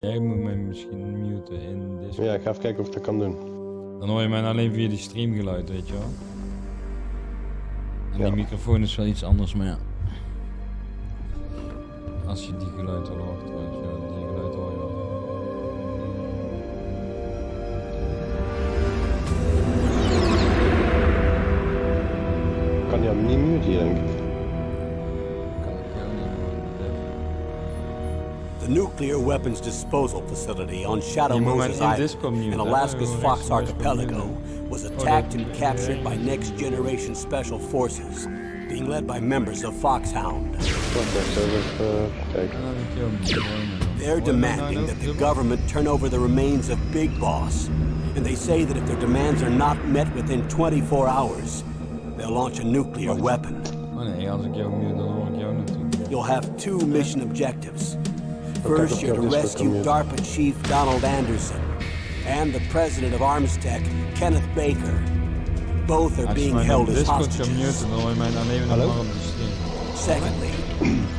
Jij moet mij misschien muten in Discord. Ja, ik ga even kijken of ik dat kan doen. Dan hoor je mij alleen via die streamgeluid, weet je wel. En Ja. die microfoon is wel iets anders, maar ja. Als je die geluid al hoort, trouwens, ja, die geluid hoor je wel. Kan je hem niet muten, denk ik. Kan ik jou niet horen. The nuclear weapons disposal facility on Shadow Je moet Moses mijn Island Discord muten, in hè? Alaska's Gewoon Fox rechts Archipelago muten. was attacked and captured by Next Generation Special Forces, being led by members of FOXHOUND. Wacht even, even kijken. Dan heb ik jou muten, hoor je mij dan. They're Hoor je mij nou demanding that the dubbel? government turn over the remains of Big Boss, and they say that if their demands are not met within 24 hours, they'll launch a nuclear weapon. Oh nee, als ik jou mute, dan hoor ik jou natuurlijk. You'll have two mission objectives. First, you're to rescue DARPA Chief Donald Anderson and the president of ArmsTech, Kenneth Baker. Both are Als je being mij held op as Discord kan hostages. muten, dan hoor je mij alleen nog maar op de stream. Secondly,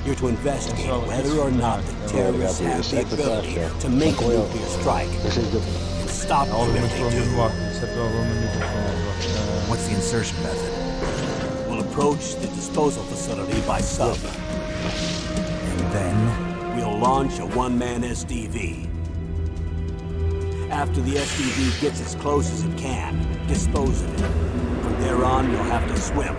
you're to investigate whether or not the terrorists have the ability to make a nuclear strike Dus ik doe. and stop Oh, them ik if moet they gewoon even do. wachten. Ik zet wel gewoon mijn microfoon op. Wacht. What's the insertion method? We'll approach the disposal facility by sub. And then? We'll launch a one-man SDV. After the SDV gets as close as it can, dispose of it. From there on, you'll have to swim.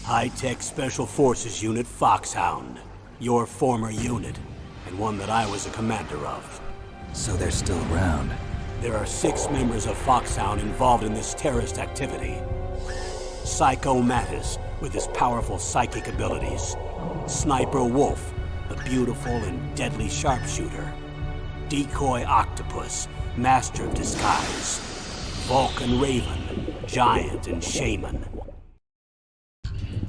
High-Tech Special Forces Unit FOXHOUND. Your former unit, and one that I was a commander of. So they're still around. There are 6 members of FOXHOUND involved in this terrorist activity. Psycho Mantis, with his powerful psychic abilities. Sniper Wolf, the beautiful and deadly sharpshooter. Decoy Octopus, master of disguise. Vulcan Raven, giant and shaman.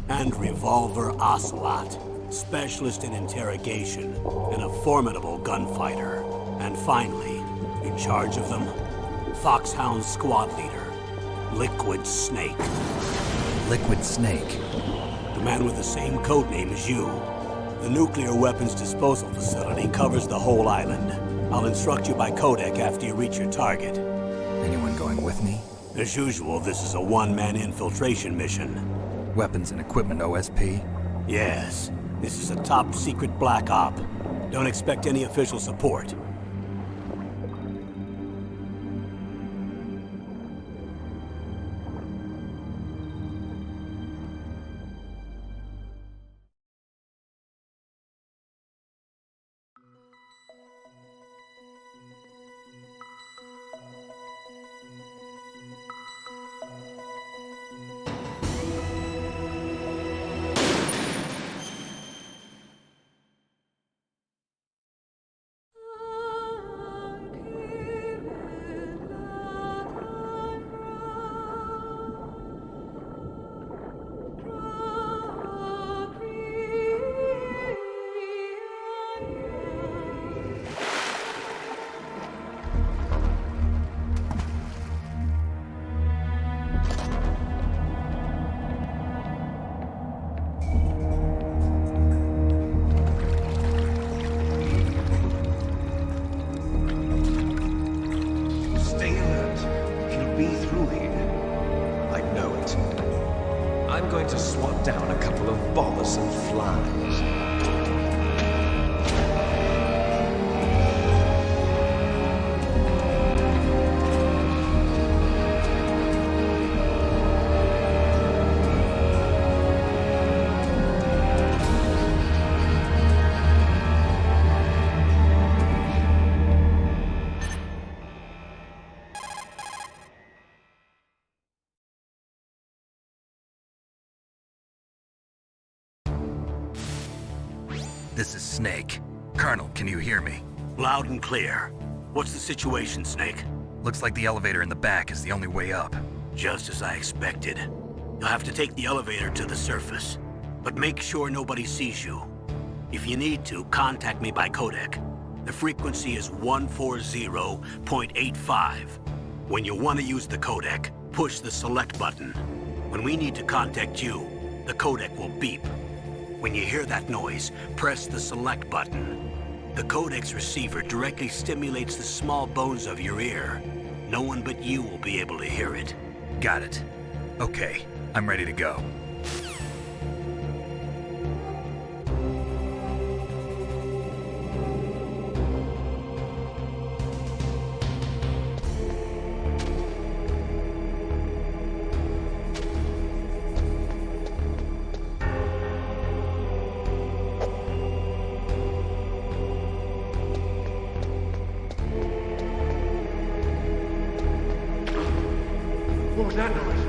And Revolver Ocelot, specialist in interrogation and a formidable gunfighter. And finally, in charge of them, FOXHOUND squad leader, Liquid Snake. Liquid Snake. The man with the same codename as you. The nuclear weapons disposal facility covers the whole island. I'll instruct you by codec after you reach your target. Anyone going with me? As usual, this is a one-man infiltration mission. Weapons and equipment OSP? Yes, this is a top-secret black op. Don't expect any official support. Stay alert. He'll be through here. I know it. I'm going to swat down a couple of bothersome flies. This is Snake. Colonel, can you hear me? Loud and clear. What's the situation, Snake? Looks like the elevator in the back is the only way up. Just as I expected. You'll have to take the elevator to the surface. But make sure nobody sees you. If you need to, contact me by codec. The frequency is 140.85. When you want to use the codec, Push the select button. When we need to contact you, the codec will beep. When you hear that noise, press the select button. The codec's receiver directly stimulates the small bones of your ear. No one but you will be able to hear it. Got it. Okay, I'm ready to go. What was that noise?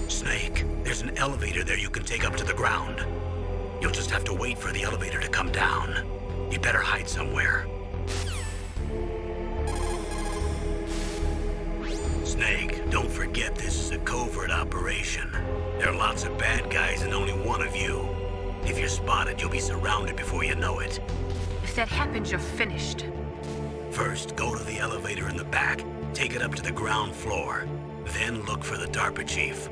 Snake, there's an elevator there you can take up to the ground. You'll just have to wait for the elevator to come down. You'd better hide somewhere. Snake, don't forget this is a covert operation. There are lots of bad guys and only one of you. If you're spotted, you'll be surrounded before you know it. If that happens, you're finished. First, go to the elevator in the back, take it up to the ground floor. Then look for the DARPA chief.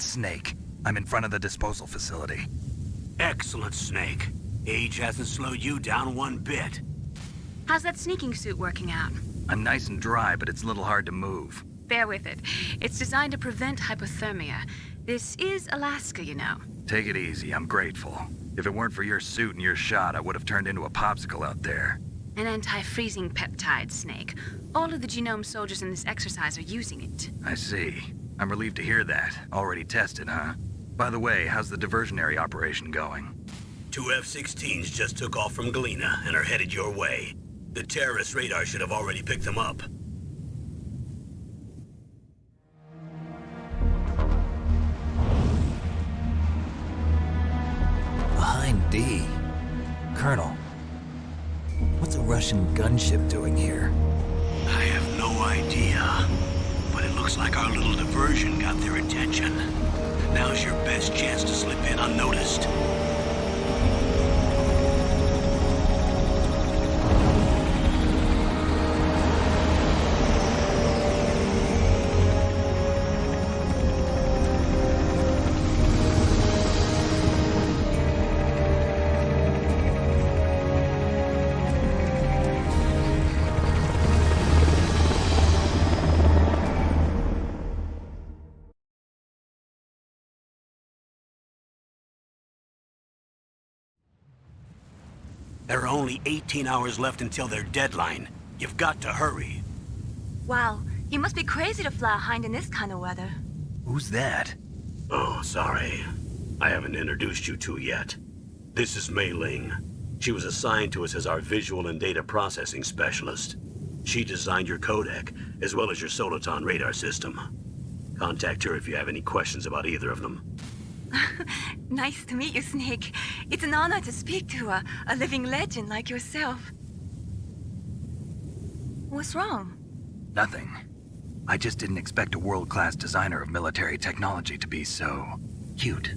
It's Snake. I'm in front of the disposal facility. Excellent, Snake. Age hasn't slowed you down one bit. How's that sneaking suit working out? I'm nice and dry, but it's a little hard to move. Bear with it. It's designed to prevent hypothermia. This is Alaska, you know. Take it easy, I'm grateful. If it weren't for your suit and your shot, I would have turned into a popsicle out there. An anti-freezing peptide, Snake. All of the genome soldiers in this exercise are using it. I see. I'm relieved to hear that. Already tested, huh? By the way, how's the diversionary operation going? 2 F-16s just took off from Galena and are headed your way. The terrorist radar should have already picked them up. Behind D. Colonel, what's a Russian gunship doing here? I have no idea, but it looks like our little diversion got their attention. Now's your best chance to slip in unnoticed. There are only 18 hours left until their deadline. You've got to hurry. Wow, you must be crazy to fly a hind in this kind of weather. Who's that? Oh, sorry. I haven't introduced you to yet. This is Mei Ling. She was assigned to us as our visual and data processing specialist. She designed your codec, as well as your Soliton radar system. Contact her if you have any questions about either of them. Nice to meet you, Snake. It's an honor to speak to a living legend like yourself. What's wrong? Nothing. I just didn't expect a world-class designer of military technology to be so cute.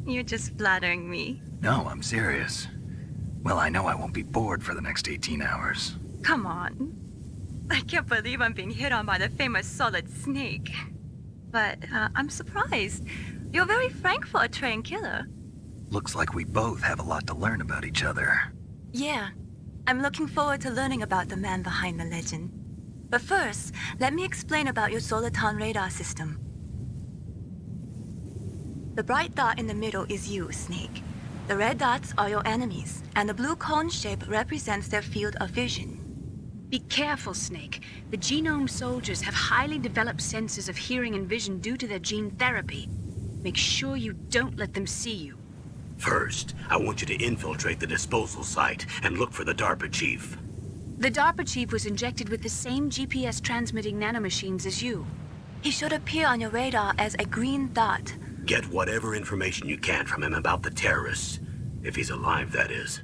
You're just flattering me. No, I'm serious. Well, I know I won't be bored for the next 18 hours. Come on. I can't believe I'm being hit on by the famous Solid Snake. But I'm surprised. You're very frank for a trained killer. Looks like we both have a lot to learn about each other. Yeah. I'm looking forward to learning about the man behind the legend. But first, let me explain about your Soliton radar system. The bright dot in the middle is you, Snake. The red dots are your enemies, and the blue cone shape represents their field of vision. Be careful, Snake. The genome soldiers have highly developed senses of hearing and vision due to their gene therapy. Make sure you don't let them see you. First, I want you to infiltrate the disposal site and look for the DARPA chief. The DARPA chief was injected with the same GPS transmitting nanomachines as you. He should appear on your radar as a green dot. Get whatever information you can from him about the terrorists. If he's alive, that is.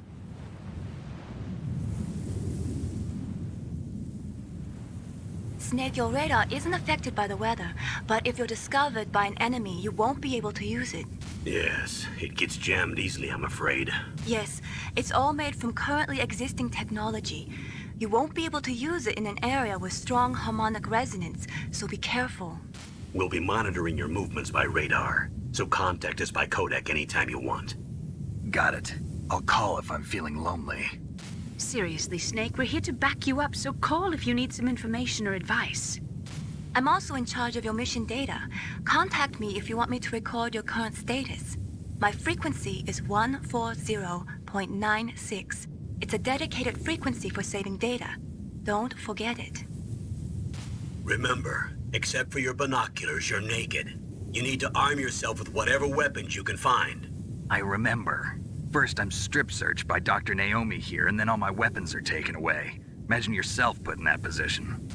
Snake, your radar isn't affected by the weather, but if you're discovered by an enemy, you won't be able to use it. Yes, it gets jammed easily, I'm afraid. Yes, it's all made from currently existing technology. You won't be able to use it in an area with strong harmonic resonance, so be careful. We'll be monitoring your movements by radar, so contact us by codec anytime you want. Got it. I'll call if I'm feeling lonely. Seriously, Snake, we're here to back you up, so call if you need some information or advice. I'm also in charge of your mission data. Contact me if you want me to record your current status. My frequency is 140.96. It's a dedicated frequency for saving data. Don't forget it. Remember, except for your binoculars, you're naked. You need to arm yourself with whatever weapons you can find. I remember. First, I'm strip searched by Dr. Naomi here, and then all my weapons are taken away. Imagine yourself put in that position.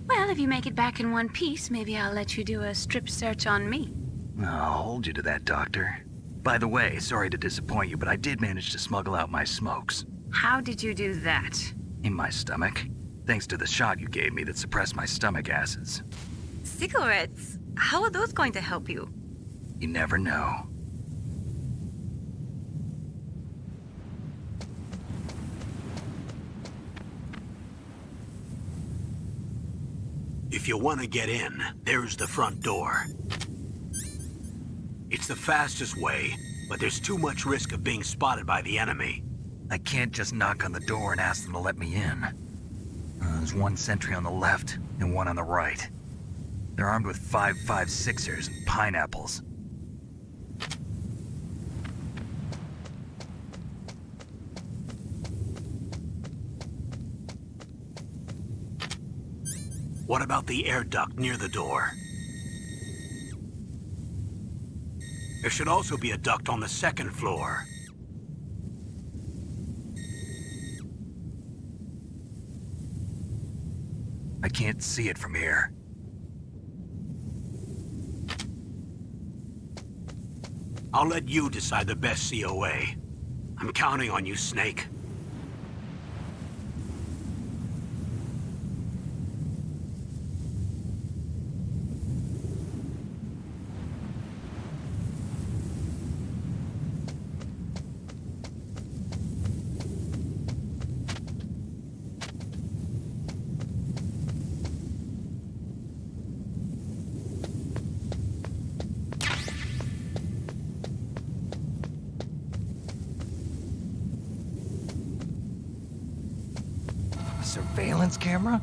Well, if you make it back in one piece, maybe I'll let you do a strip search on me. I'll hold you to that, Doctor. By the way, sorry to disappoint you, but I did manage to smuggle out my smokes. How did you do that? In my stomach. Thanks to the shot you gave me that suppressed my stomach acids. Cigarettes? How are those going to help you? You never know. If you want to get in, there's the front door. It's the fastest way, but there's too much risk of being spotted by the enemy. I can't just knock on the door and ask them to let me in. There's one sentry on the left and one on the right. They're armed with 5.56ers and pineapples. What about the air duct near the door? There should also be a duct on the second floor. I can't see it from here. I'll let you decide the best COA. I'm counting on you, Snake. Surveillance camera?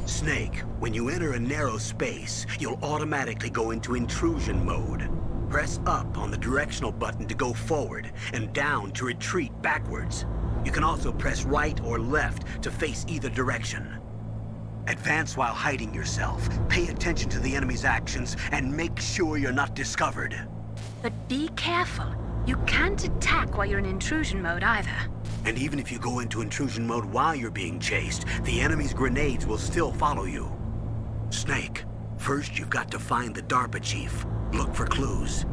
Snake, when you enter a narrow space, you'll automatically go into intrusion mode. Press up on the directional button to go forward, and down to retreat backwards. You can also press right or left to face either direction. Advance while hiding yourself, pay attention to the enemy's actions, and make sure you're not discovered. But be careful. You can't attack while you're in intrusion mode either. And even if you go into intrusion mode while you're being chased, the enemy's grenades will still follow you. Snake, first you've got to find the DARPA chief. Look for clues.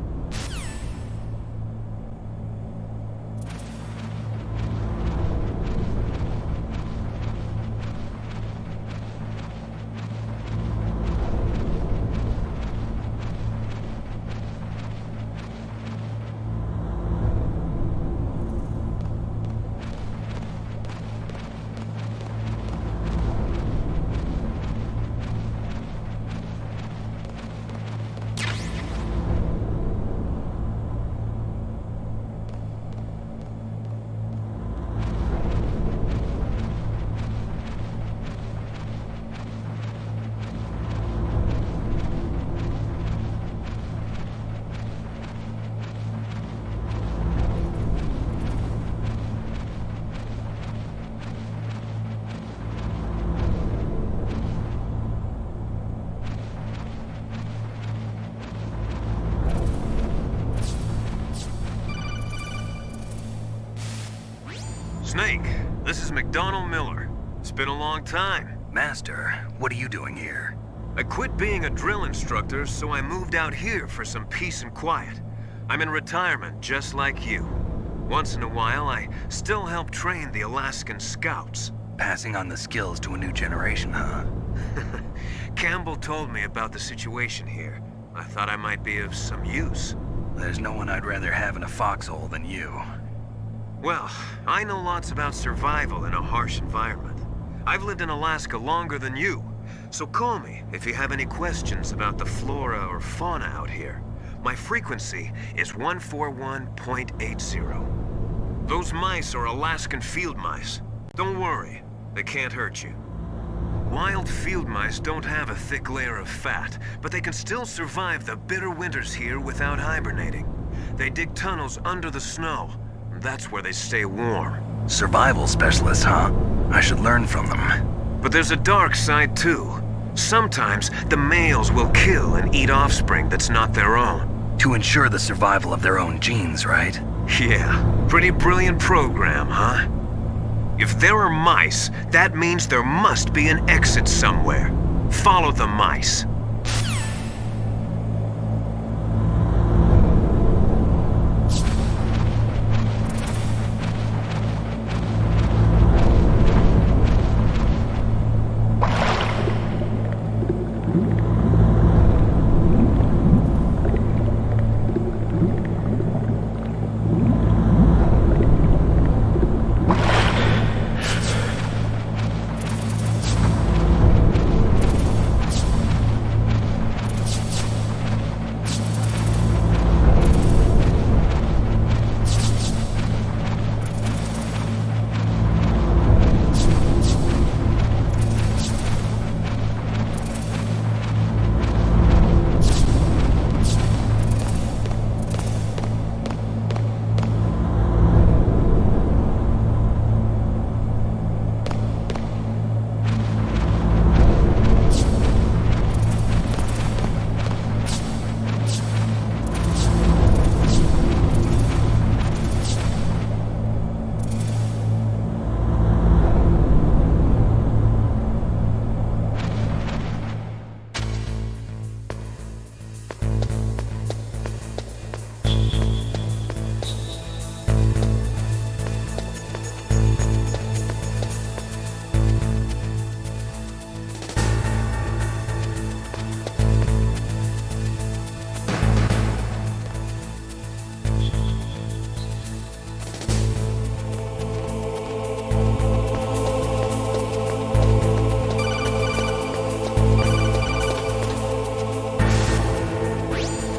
Snake, this is McDonald Miller. It's been a long time. Master, what are you doing here? I quit being a drill instructor, so I moved out here for some peace and quiet. I'm in retirement, just like you. Once in a while, I still help train the Alaskan Scouts. Passing on the skills to a new generation, huh? Campbell told me about the situation here. I thought I might be of some use. There's no one I'd rather have in a foxhole than you. Well, I know lots about survival in a harsh environment. I've lived in Alaska longer than you, so call me if you have any questions about the flora or fauna out here. My frequency is 141.80. Those mice are Alaskan field mice. Don't worry, they can't hurt you. Wild field mice don't have a thick layer of fat, but they can still survive the bitter winters here without hibernating. They dig tunnels under the snow. That's where they stay warm. Survival specialists, huh? I should learn from them. But there's a dark side too. Sometimes the males will kill and eat offspring that's not their own. To ensure the survival of their own genes, right? Yeah, pretty brilliant program, huh? If there are mice, that means there must be an exit somewhere. Follow the mice.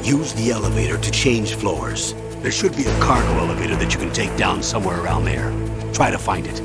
Use the elevator to change floors. There should be a cargo elevator that you can take down somewhere around there. Try to find it.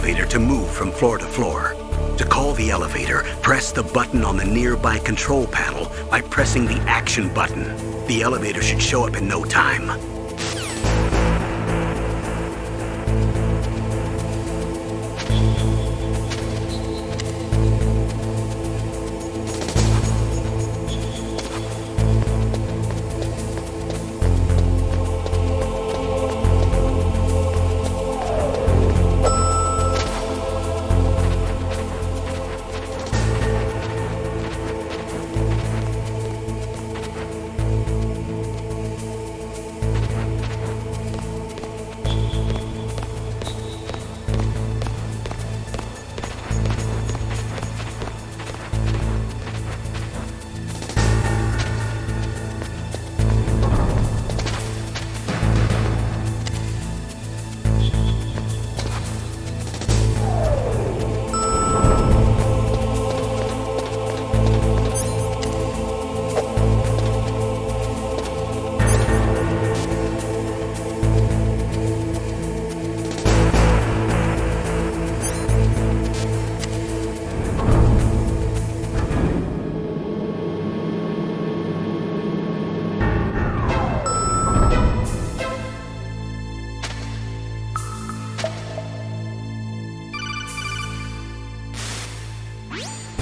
elevator to move from floor to floor. To call the elevator, press the button on the nearby control panel by pressing the action button. The elevator should show up in no time.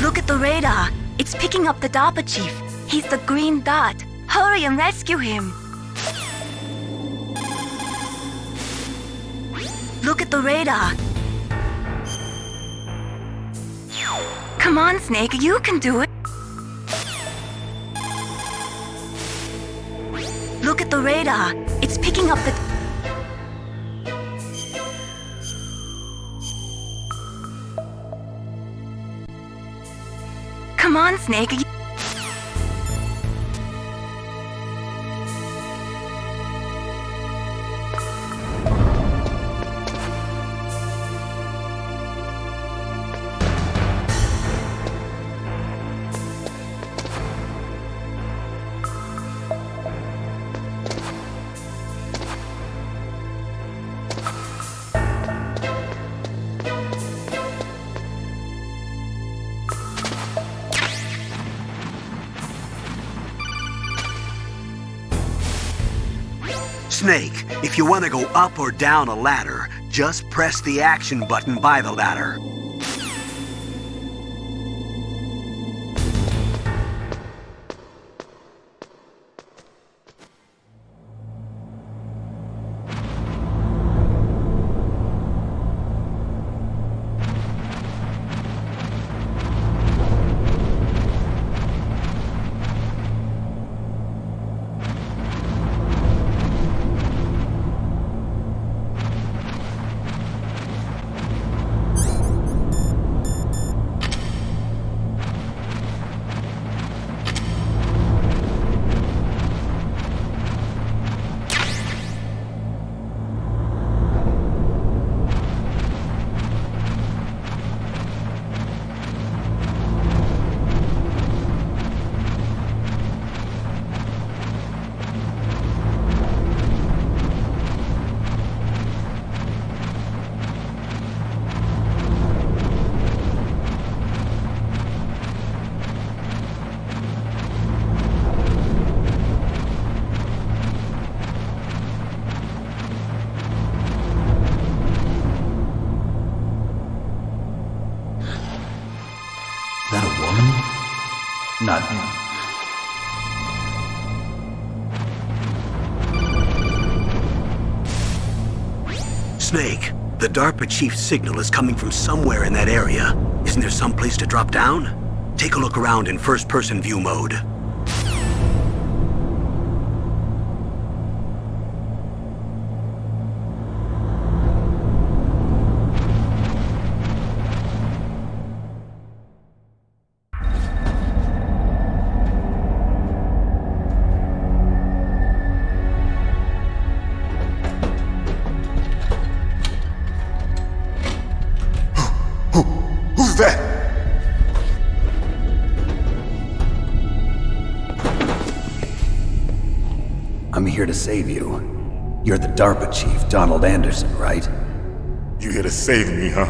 Look at the radar. It's picking up the DARPA chief. He's the green dot. Hurry and rescue him. Look at the radar. Come on, Snake, you can do it. Look at the radar. It's picking up the... Come on, Snake. Snake, if you want to go up or down a ladder, just press the action button by the ladder. Is that a woman? Not him. Snake, the DARPA chief's signal is coming from somewhere in that area. Isn't there some place to drop down? Take a look around in first-person view mode. Who's that? I'm here to save you. You're the DARPA chief, Donald Anderson, right? You here to save me, huh?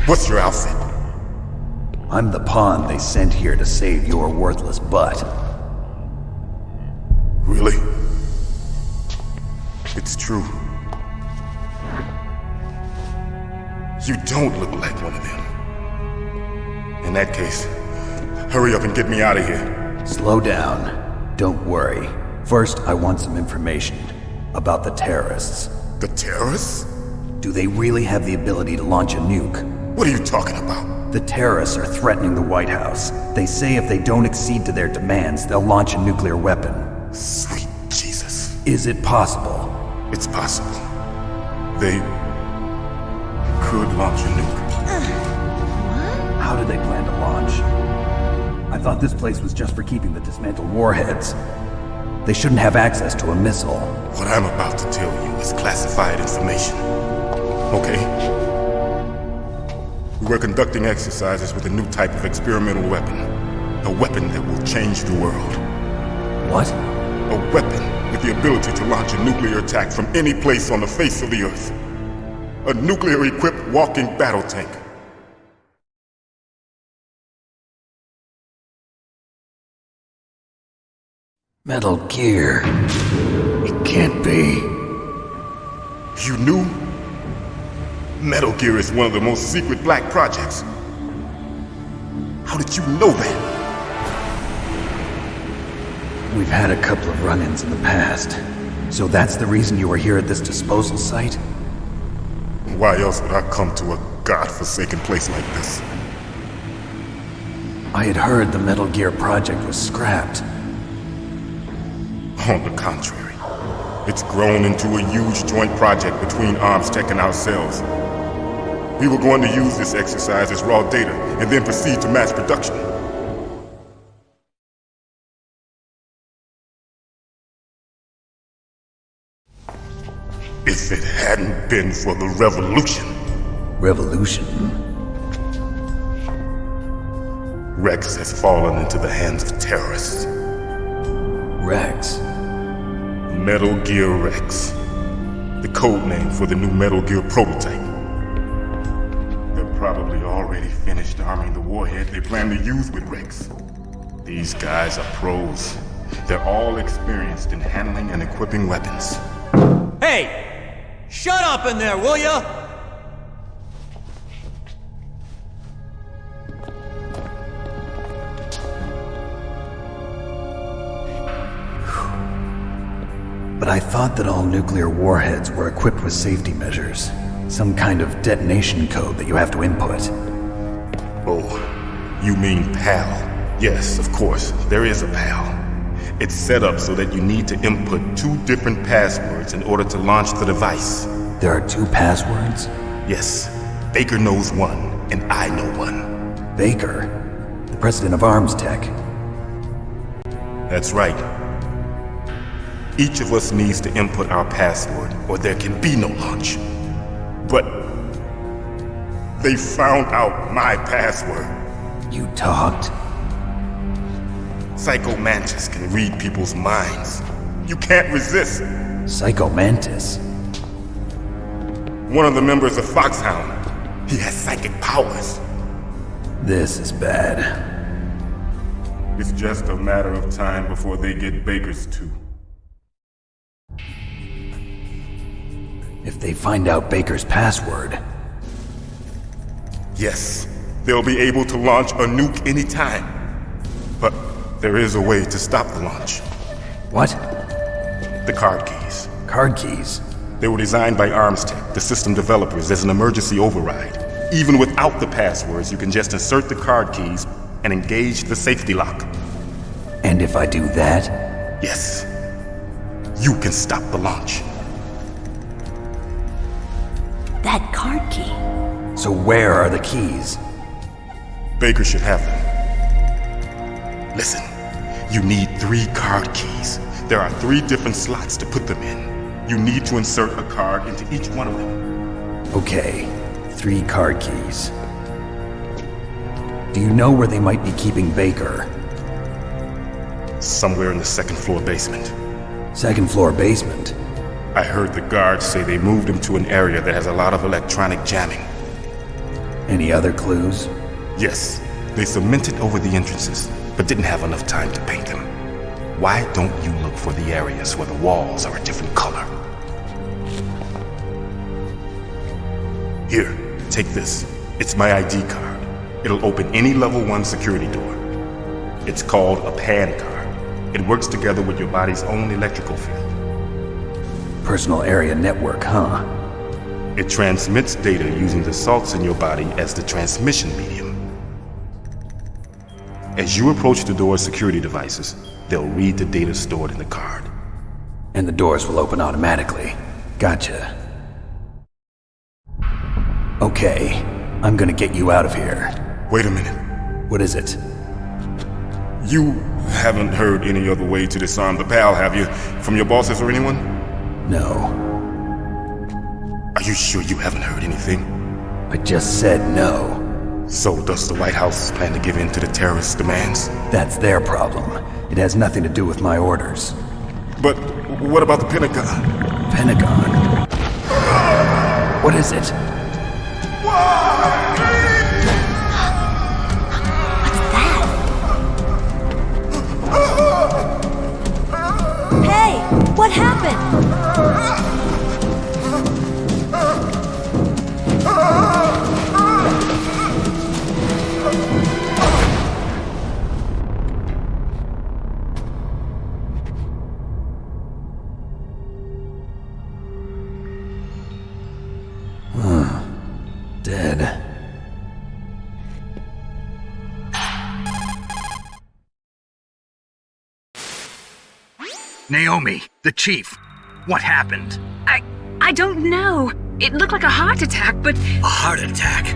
What's your outfit? I'm the pawn they sent here to save your worthless butt. Really? It's true. You don't look like one of them. In that case, hurry up and get me out of here. Slow down. Don't worry. First, I want some information about the terrorists. The terrorists? Do they really have the ability to launch a nuke? What are you talking about? The terrorists are threatening the White House. They say if they don't accede to their demands, they'll launch a nuclear weapon. Sweet Jesus. Is it possible? It's possible. They could launch a nuke. How do they plan to launch? I thought this place was just for keeping the dismantled warheads. They shouldn't have access to a missile. What I'm about to tell you is classified information. Okay? We were conducting exercises with a new type of experimental weapon. A weapon that will change the world. What? A weapon with the ability to launch a nuclear attack from any place on the face of the Earth. A nuclear-equipped walking battle tank. Metal Gear. It can't be. You knew? Metal Gear is one of the most secret black projects. How did you know that? We've had a couple of run-ins in the past. So that's the reason you were here at this disposal site? Why else would I come to a godforsaken place like this? I had heard the Metal Gear project was scrapped. On the contrary, it's grown into a huge joint project between Arms Tech and ourselves. We were going to use this exercise as raw data and then proceed to mass production. If it hadn't been for the revolution. Revolution? Rex has fallen into the hands of terrorists. Rex? Metal Gear Rex. The code name for the new Metal Gear prototype. They're probably already finished arming the warhead they plan to use with Rex. These guys are pros. They're all experienced in handling and equipping weapons. Hey! Shut up in there, will ya? But I thought that all nuclear warheads were equipped with safety measures. Some kind of detonation code that you have to input. Oh, you mean PAL? Yes, of course, there is a PAL. It's set up so that you need to input 2 different passwords in order to launch the device. There are 2 passwords? Yes. Baker knows one, and I know one. Baker? The president of Arms Tech? That's right. Each of us needs to input our password, or there can be no launch. But they found out my password. You talked? Psycho Mantis can read people's minds. You can't resist. Psycho Mantis? One of the members of FOXHOUND. He has psychic powers. This is bad. It's just a matter of time before they get Baker's too. If they find out Baker's password... Yes, they'll be able to launch a nuke anytime. But there is a way to stop the launch. What? The card keys. Card keys? They were designed by Arms Tech, the system developers, as an emergency override. Even without the passwords, you can just insert the card keys and engage the safety lock. And if I do that? Yes. You can stop the launch. That card key. So where are the keys? Baker should have them. Listen, you need 3 card keys. There are 3 different slots to put them in. You need to insert a card into each one of them. Okay, 3 card keys. Do you know where they might be keeping Baker? Somewhere in the 2nd floor basement. 2nd floor basement? I heard the guards say they moved him to an area that has a lot of electronic jamming. Any other clues? Yes, they cemented over the entrances, but didn't have enough time to paint them. Why don't you look for the areas where the walls are a different color? Here, take this. It's my ID card. It'll open any level 1 security door. It's called a PAN card. It works together with your body's own electrical field. Personal area network, huh? It transmits data using the salts in your body as the transmission medium. As you approach the door's security devices, they'll read the data stored in the card. And the doors will open automatically. Gotcha. Okay, I'm gonna get you out of here. Wait a minute. What is it? You haven't heard any other way to disarm the PAL, have you? From your bosses or anyone? No. Are you sure you haven't heard anything? I just said no. So does the White House plan to give in to the terrorists' demands? That's their problem. It has nothing to do with my orders. But what about the Pentagon? Pentagon? What is it? Hey, what happened? Dead. Naomi, the chief. What happened? I don't know. It looked like a heart attack, but... A heart attack?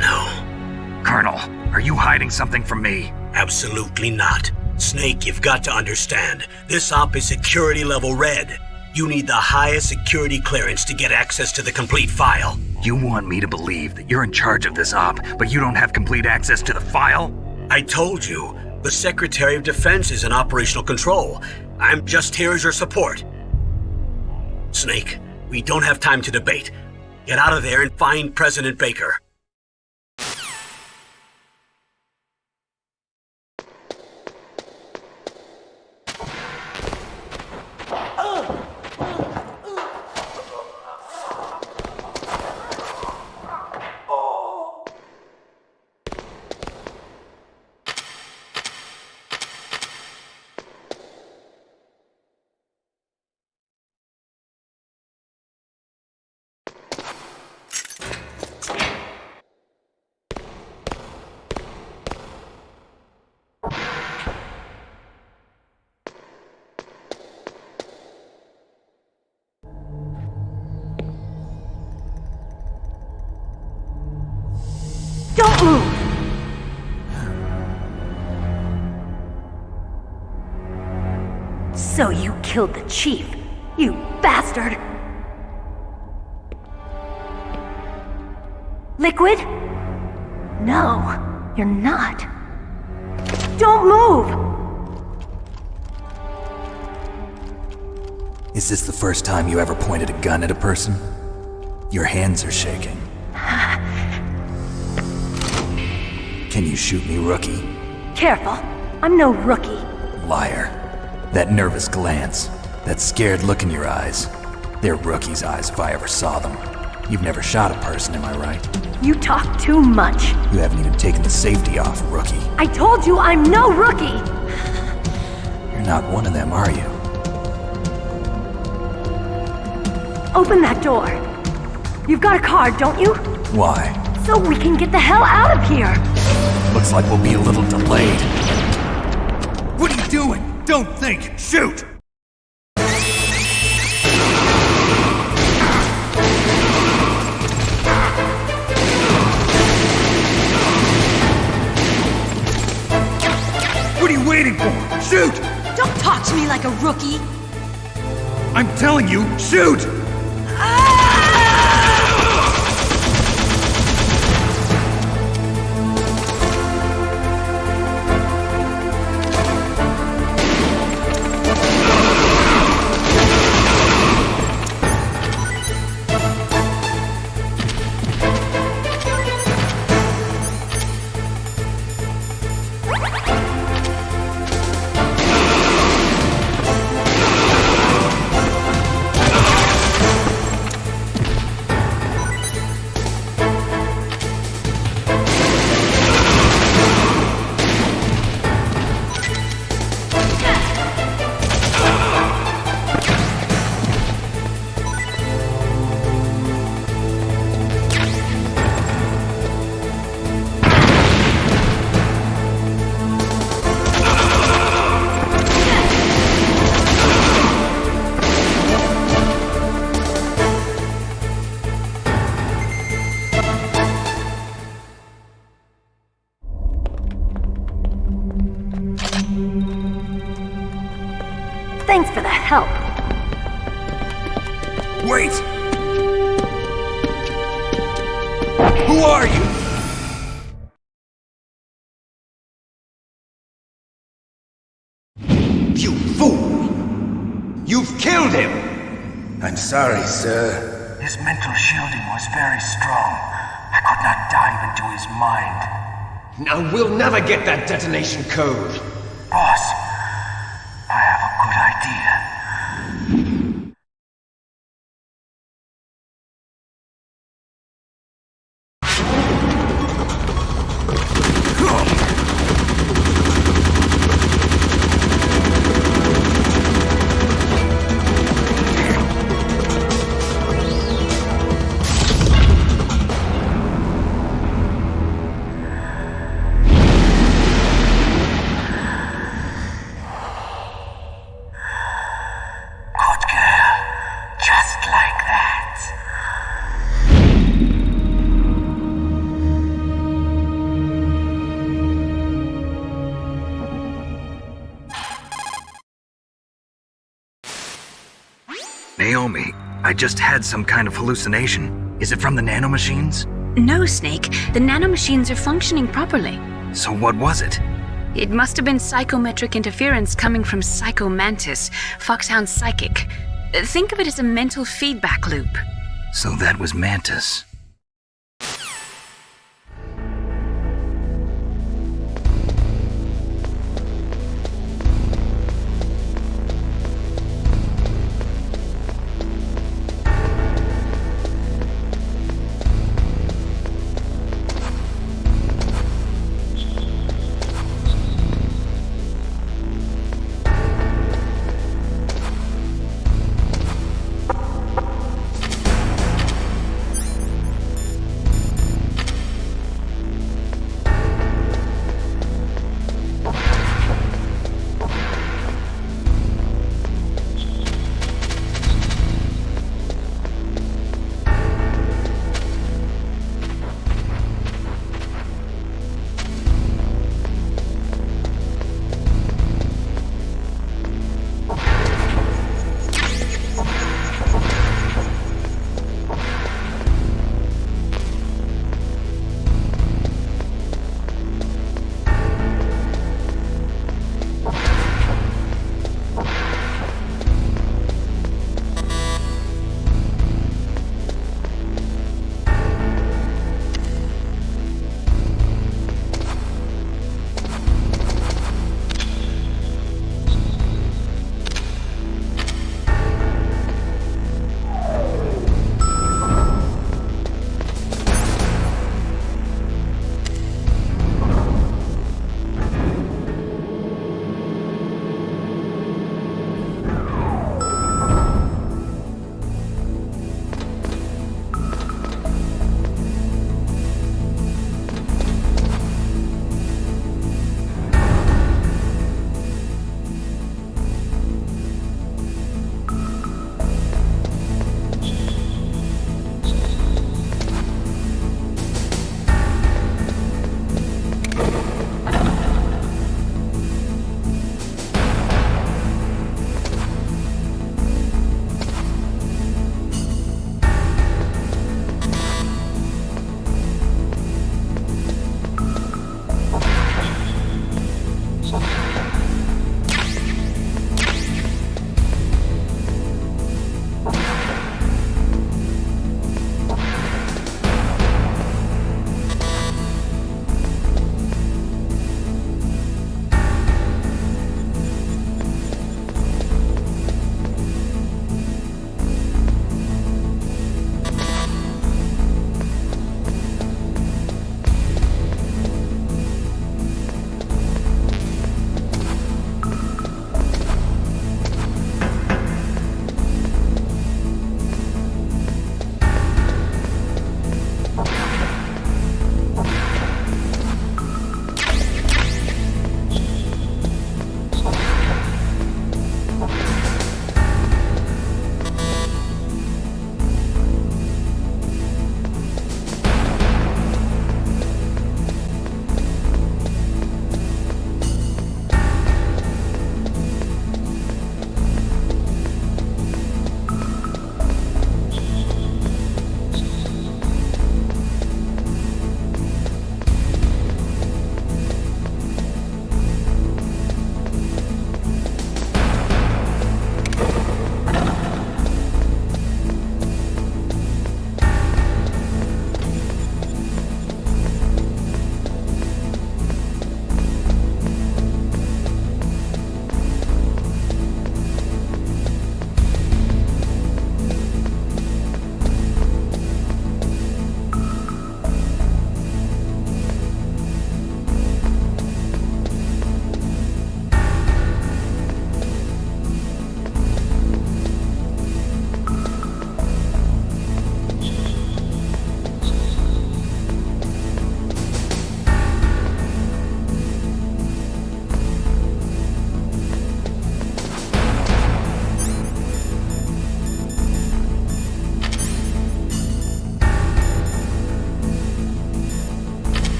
No. Colonel, are you hiding something from me? Absolutely not. Snake, you've got to understand. This op is security level red. You need the highest security clearance to get access to the complete file. You want me to believe that you're in charge of this op, but you don't have complete access to the file? I told you. The Secretary of Defense is in operational control. I'm just here as your support. Snake, we don't have time to debate. Get out of there and find President Baker. Don't move! So you killed the chief, you bastard! Liquid? No, you're not. Don't move! Is this the first time you ever pointed a gun at a person? Your hands are shaking. Can you shoot me, rookie? Careful, I'm no rookie. Liar. That nervous glance, that scared look in your eyes. They're rookie's eyes if I ever saw them. You've never shot a person, am I right? You talk too much. You haven't even taken the safety off, rookie. I told you I'm no rookie! You're not one of them, are you? Open that door. You've got a card, don't you? Why? So we can get the hell out of here! Looks like we'll be a little delayed. What are you doing? Don't think! Shoot! What are you waiting for? Shoot! Don't talk to me like a rookie! I'm telling you, shoot! Thanks for the help. Wait! Who are you? You fool! You've killed him! I'm sorry, sir. His mental shielding was very strong. I could not dive into his mind. Now we'll never get that detonation code. Boss, I have a good idea. Naomi, I just had some kind of hallucination. Is it from the nanomachines? No, Snake. The nanomachines are functioning properly. So what was it? It must have been psychometric interference coming from Psycho Mantis, FOXHOUND's psychic. Think of it as a mental feedback loop. So that was Mantis.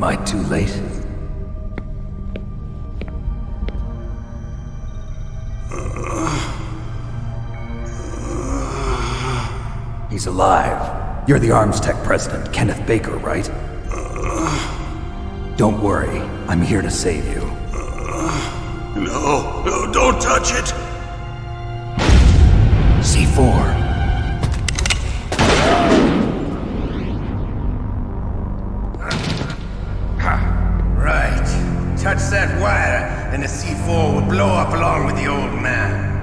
I too late? He's alive. You're the Arms Tech president, Kenneth Baker, right? Don't worry, I'm here to save you. No, don't touch it! C4. Right. Touch that wire, and the C4 will blow up along with the old man.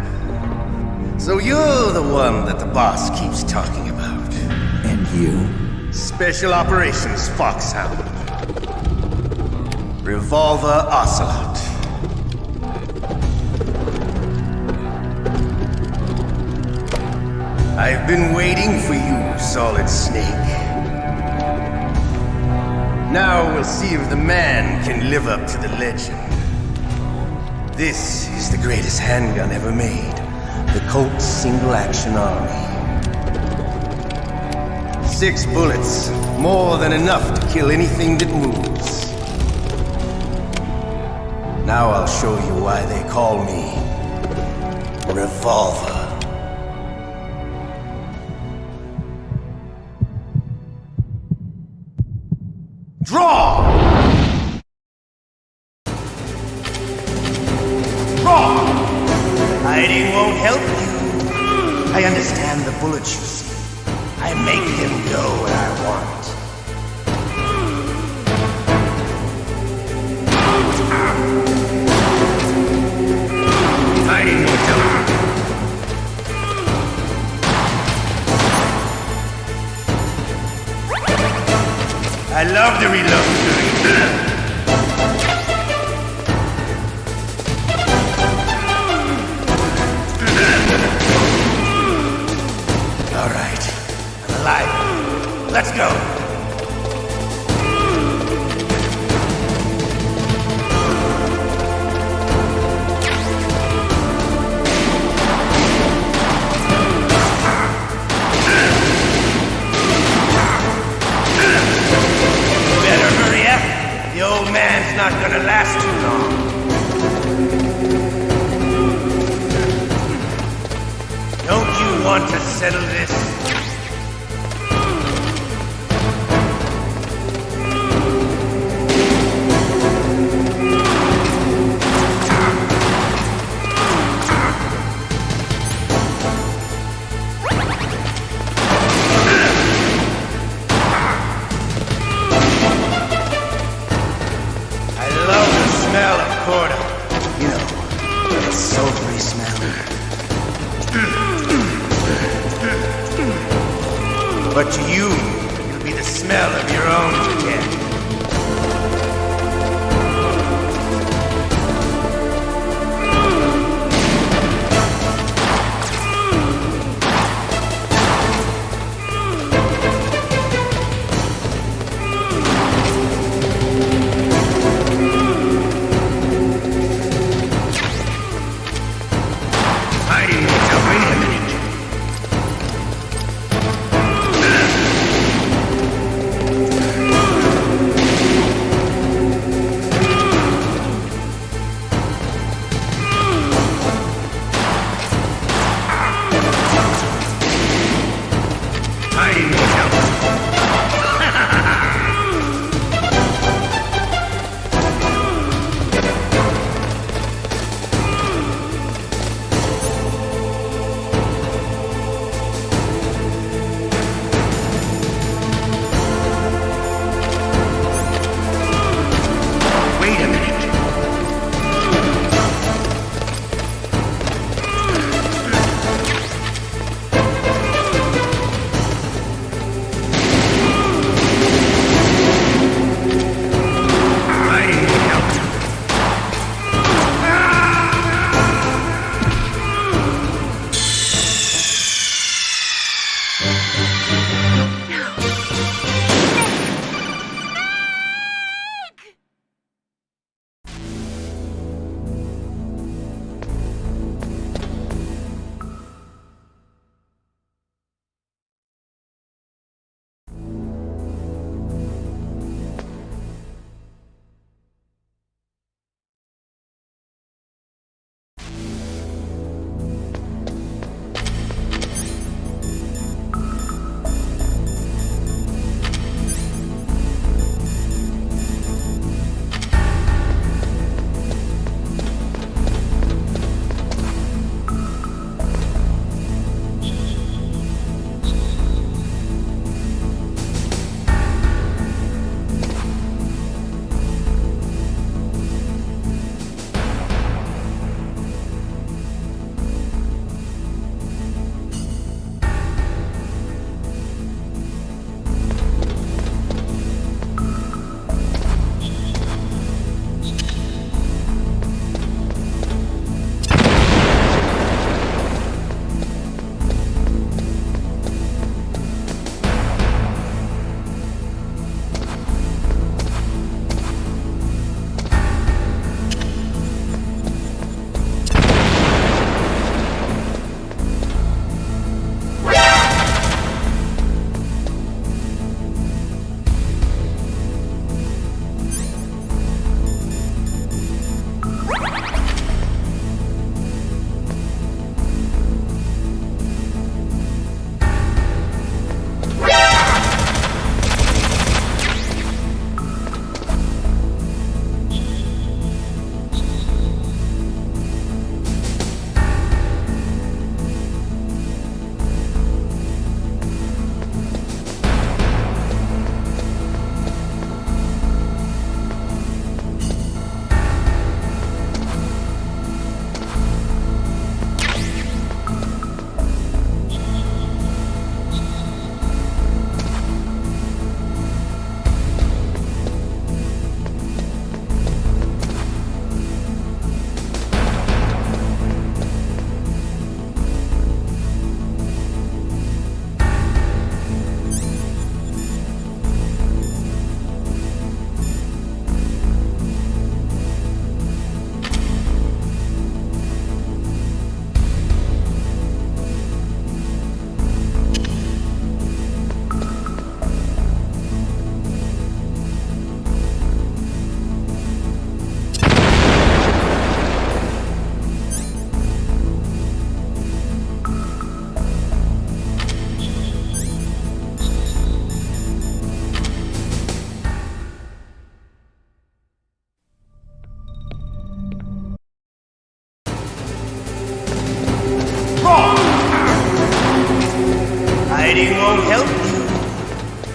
So you're the one that the boss keeps talking about. And you? Special Operations Foxhound. Revolver Ocelot. I've been waiting for you, Solid Snake. Now we'll see if the man can live up to the legend. This is the greatest handgun ever made. The Colt Single Action Army. 6 bullets, more than enough to kill anything that moves. Now I'll show you why they call me Revolver. Draw! Draw! Hiding won't help you. I understand the bullets you see. I make them go where I want. Hiding won't help you. I love to reload. All right, I'm alive. Let's go. Better hurry up. The old man's not gonna last too long. Don't you want to settle this? I love the smell of corda. You know, that sulfury smell. But to you, it'll be the smell of your own death. Hiding until wait a minute.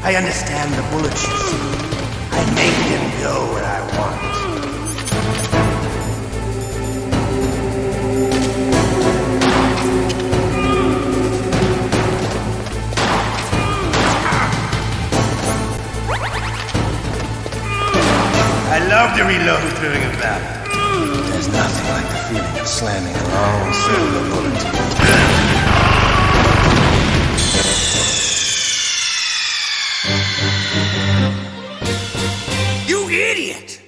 I understand the bullets you see. I make them go where I want. I love to reload during a battle. There's nothing like the feeling of slamming a long circular bullet. You idiot!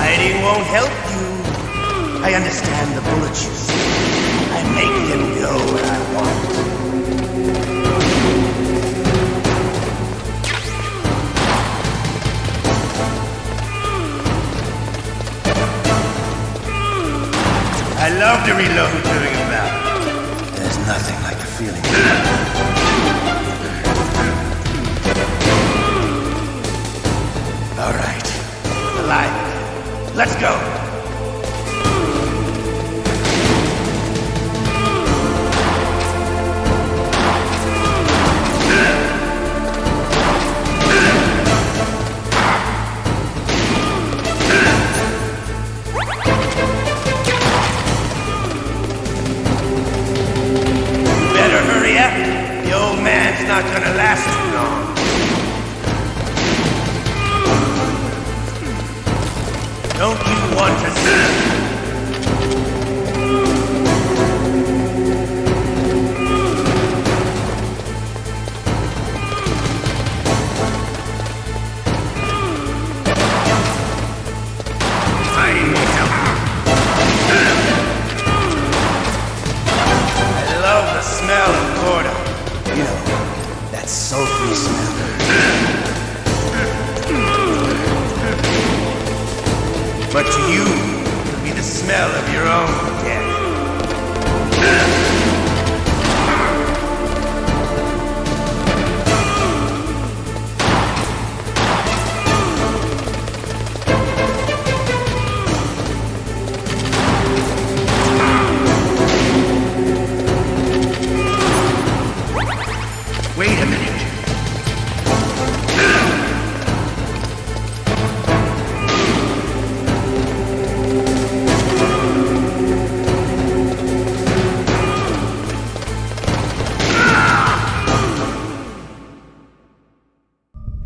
Hiding won't help you. I understand the bullets you see. I make them go where I want. I love to reload during a battle. There's nothing like the feeling. All right, alive. Let's go. Better hurry up. The old man's not gonna last too long. Don't you want to see? Fighting won't help. I love the smell of Gordo. You know, that sulfurous smell. But to you, it'll be the smell of your own death. Wait a minute.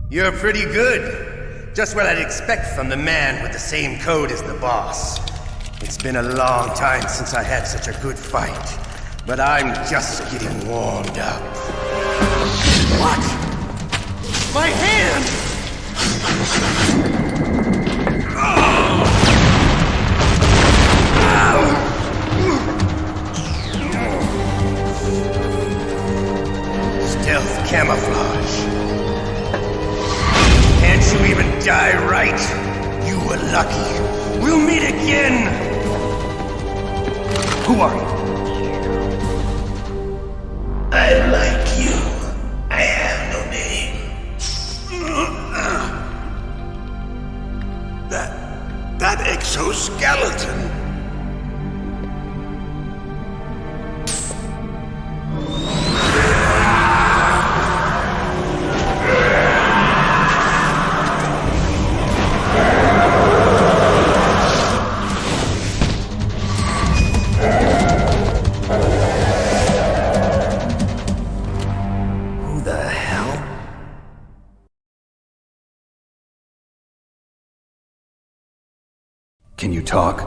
You're pretty good. Just what I'd expect from the man with the same code as the boss. It's been a long time since I had such a good fight, but I'm just getting warmed up. What? My hand! Stealth camouflage. Can't you even die right? You were lucky. We'll meet again! Who are you? I like you. I have no name. skeleton. Can you talk?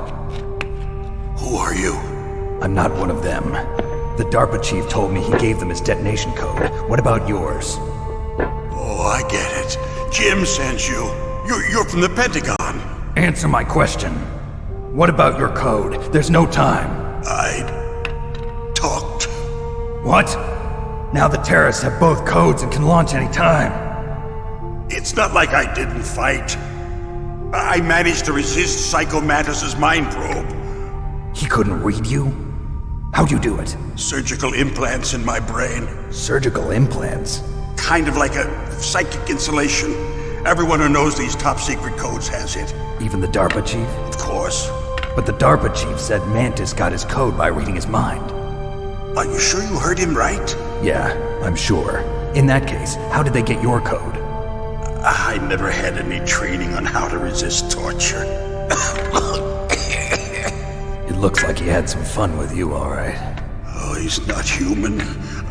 Who are you? I'm not one of them. The DARPA chief told me he gave them his detonation code. What about yours? Oh, I get it. Jim sent you. You're from the Pentagon. Answer my question. What about your code? There's no time. I talked. What? Now the terrorists have both codes and can launch any time. It's not like I didn't fight. I managed to resist Psycho Mantis' mind probe. He couldn't read you? How'd you do it? Surgical implants in my brain. Surgical implants? Kind of like a psychic insulation. Everyone who knows these top-secret codes has it. Even the DARPA chief? Of course. But the DARPA chief said Mantis got his code by reading his mind. Are you sure you heard him right? Yeah, I'm sure. In that case, how did they get your code? I never had any training on how to resist torture. It looks like he had some fun with you, all right. Oh, he's not human.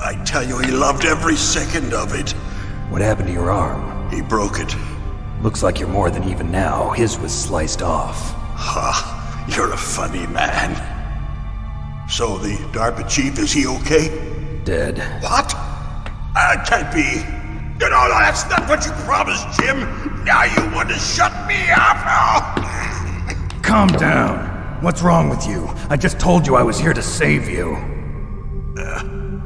I tell you, he loved every second of it. What happened to your arm? He broke it. Looks like you're more than even now. His was sliced off. Ha, you're a funny man. So the DARPA chief, is he okay? Dead. What? Can't be. No, that's not what you promised, Jim. Now you want to shut me up? Calm down. What's wrong with you? I just told you I was here to save you.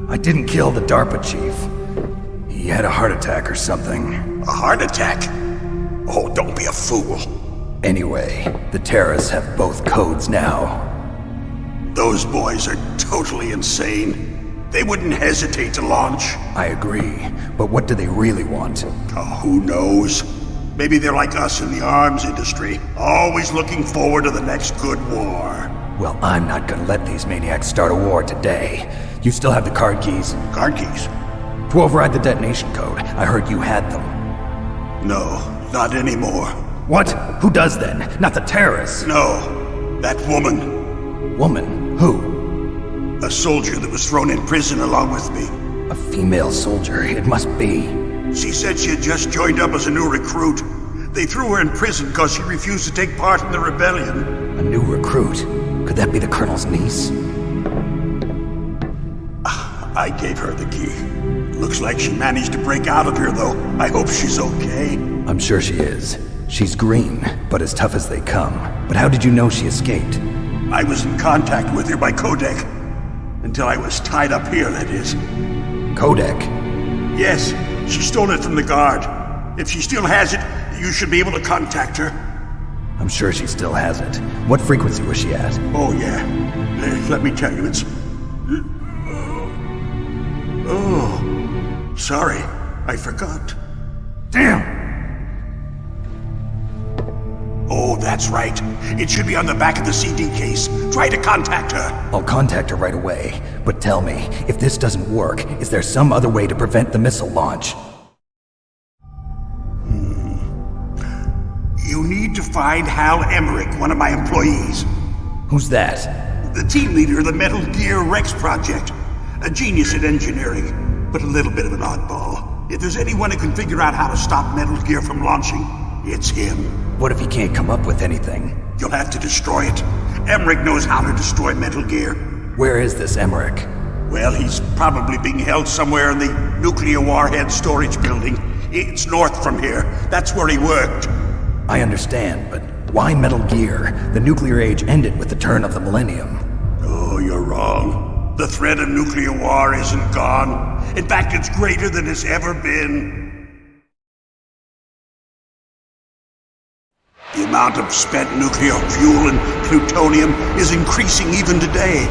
I didn't kill the DARPA chief. He had a heart attack or something. A heart attack? Oh, don't be a fool. Anyway, the terrorists have both codes now. Those boys are totally insane. They wouldn't hesitate to launch. I agree, but what do they really want? Oh, who knows? Maybe they're like us in the arms industry, always looking forward to the next good war. Well, I'm not gonna let these maniacs start a war today. You still have the card keys? Card keys? To override the detonation code. I heard you had them. No, not anymore. What? Who does then? Not the terrorists? No, that woman. Woman? Who? A soldier that was thrown in prison along with me. A female soldier, it must be. She said she had just joined up as a new recruit. They threw her in prison because she refused to take part in the rebellion. A new recruit? Could that be the Colonel's niece? I gave her the key. Looks like she managed to break out of here, though. I hope she's okay. I'm sure she is. She's green, but as tough as they come. But how did you know she escaped? I was in contact with her by codec. Until I was tied up here, that is. Codec? Yes, she stole it from the guard. If she still has it, you should be able to contact her. I'm sure she still has it. What frequency was she at? Oh, yeah. Let me tell you, it's... Oh, sorry. I forgot. Damn! Oh, that's right. It should be on the back of the CD case. Try to contact her. I'll contact her right away. But tell me, if this doesn't work, is there some other way to prevent the missile launch? You need to find Hal Emmerich, one of my employees. Who's that? The team leader of the Metal Gear Rex project. A genius at engineering, but a little bit of an oddball. If there's anyone who can figure out how to stop Metal Gear from launching, it's him. What if he can't come up with anything? You'll have to destroy it. Emmerich knows how to destroy Metal Gear. Where is this Emmerich? Well, he's probably being held somewhere in the nuclear warhead storage building. It's north from here. That's where he worked. I understand, but why Metal Gear? The nuclear age ended with the turn of the millennium. Oh, you're wrong. The threat of nuclear war isn't gone. In fact, it's greater than it's ever been. The amount of spent nuclear fuel and plutonium is increasing even today.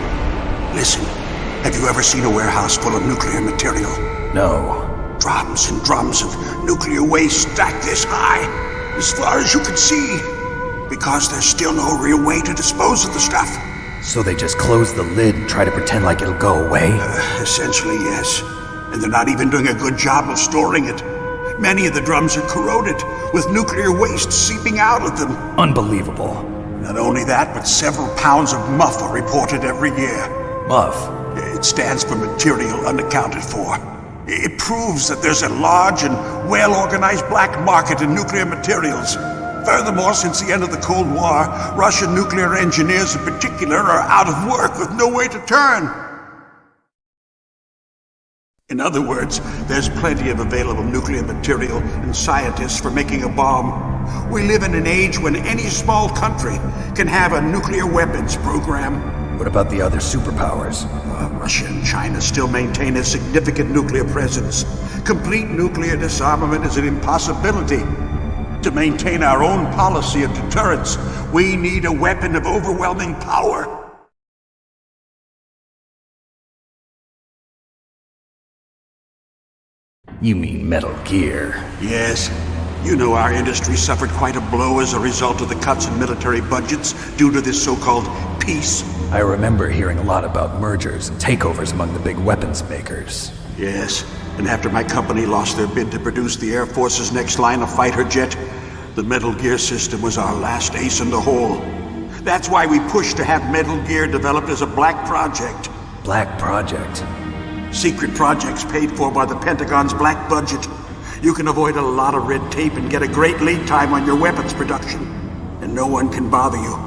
Listen, have you ever seen a warehouse full of nuclear material? No. Drums and drums of nuclear waste stacked this high, as far as you can see. because there's still no real way to dispose of the stuff. So they just close the lid and try to pretend like it'll go away? Essentially, yes. And they're not even doing a good job of storing it. Many of the drums are corroded, with nuclear waste seeping out of them. Unbelievable. Not only that, but several pounds of muff are reported every year. Muff? It stands for material unaccounted for. It proves that there's a large and well-organized black market in nuclear materials. Furthermore, since the end of the Cold War, Russian nuclear engineers in particular are out of work with no way to turn. In other words, there's plenty of available nuclear material and scientists for making a bomb. We live in an age when any small country can have a nuclear weapons program. What about the other superpowers? Russia and China still maintain a significant nuclear presence. Complete nuclear disarmament is an impossibility. To maintain our own policy of deterrence, we need a weapon of overwhelming power. You mean Metal Gear? Yes. You know our industry suffered quite a blow as a result of the cuts in military budgets due to this so-called peace. I remember hearing a lot about mergers and takeovers among the big weapons makers. Yes, and after my company lost their bid to produce the Air Force's next line of fighter jet, the Metal Gear system was our last ace in the hole. That's why we pushed to have Metal Gear developed as a black project. Black project? Secret projects paid for by the Pentagon's black budget. You can avoid a lot of red tape and get a great lead time on your weapons production. And no one can bother you.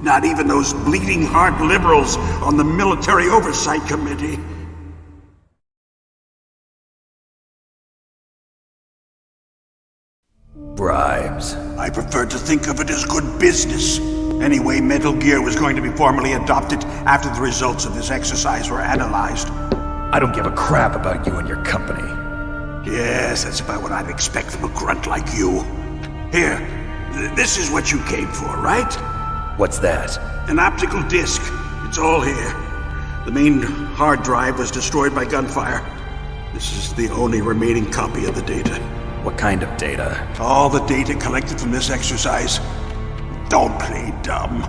Not even those bleeding heart liberals on the Military Oversight Committee. Bribes. I prefer to think of it as good business. Anyway, Metal Gear was going to be formally adopted after the results of this exercise were analyzed. I don't give a crap about you and your company. Yes, that's about what I'd expect from a grunt like you. Here, this is what you came for, right? What's that? An optical disc. It's all here. The main hard drive was destroyed by gunfire. This is the only remaining copy of the data. What kind of data? All the data collected from this exercise. Don't play dumb.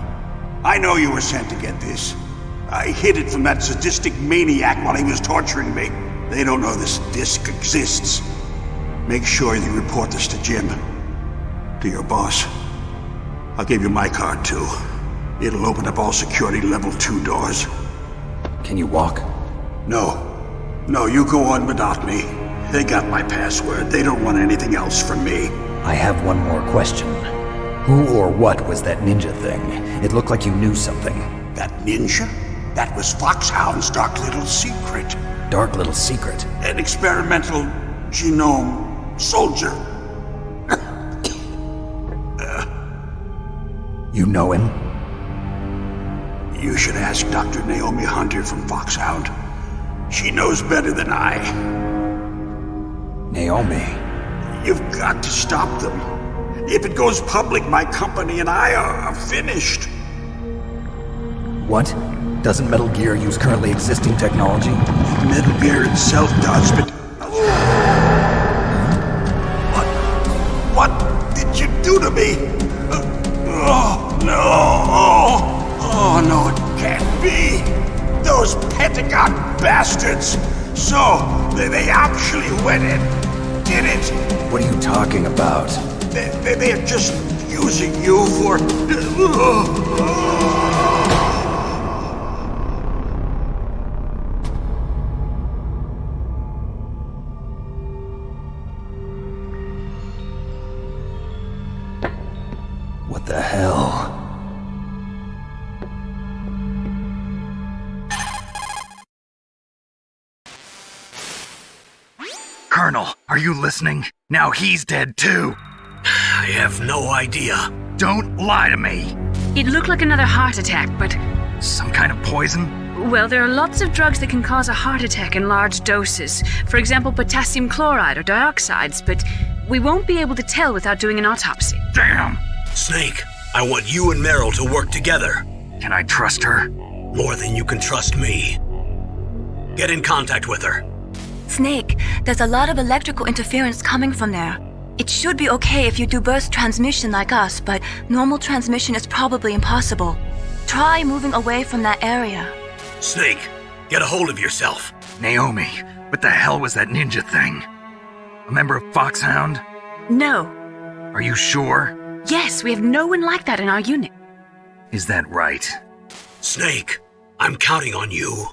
I know you were sent to get this. I hid it from that sadistic maniac while he was torturing me. They don't know this disc exists. Make sure you report this to Jim. To your boss. I'll give you my card too. It'll open up all security level 2 doors. Can you walk? No. No, you go on without me. They got my password. They don't want anything else from me. I have one more question. Who or what was that ninja thing? It looked like you knew something. That ninja? That was FOXHOUND's dark little secret. Dark little secret? An experimental genome soldier. You know him? You should ask Dr. Naomi Hunter from FOXHOUND. She knows better than I. Naomi? You've got to stop them. If it goes public, my company and I are finished. What? Doesn't Metal Gear use currently existing technology? Metal Gear itself does, but... What did you do to me? Oh, no. Oh, no, it can't be. Those Pentagon bastards. So, they actually went and did it. What are you talking about? They're just using you for... What the hell? Colonel, are you listening? Now he's dead too. I have no idea. Don't lie to me. It looked like another heart attack, but... Some kind of poison? Well, there are lots of drugs that can cause a heart attack in large doses. For example, potassium chloride or dioxides, but we won't be able to tell without doing an autopsy. Damn! Snake, I want you and Meryl to work together. Can I trust her? More than you can trust me. Get in contact with her. Snake, there's a lot of electrical interference coming from there. It should be okay if you do burst transmission like us, but normal transmission is probably impossible. Try moving away from that area. Snake, get a hold of yourself. Naomi, what the hell was that ninja thing? A member of FOXHOUND? No. Are you sure? Yes, we have no one like that in our unit. Is that right? Snake, I'm counting on you.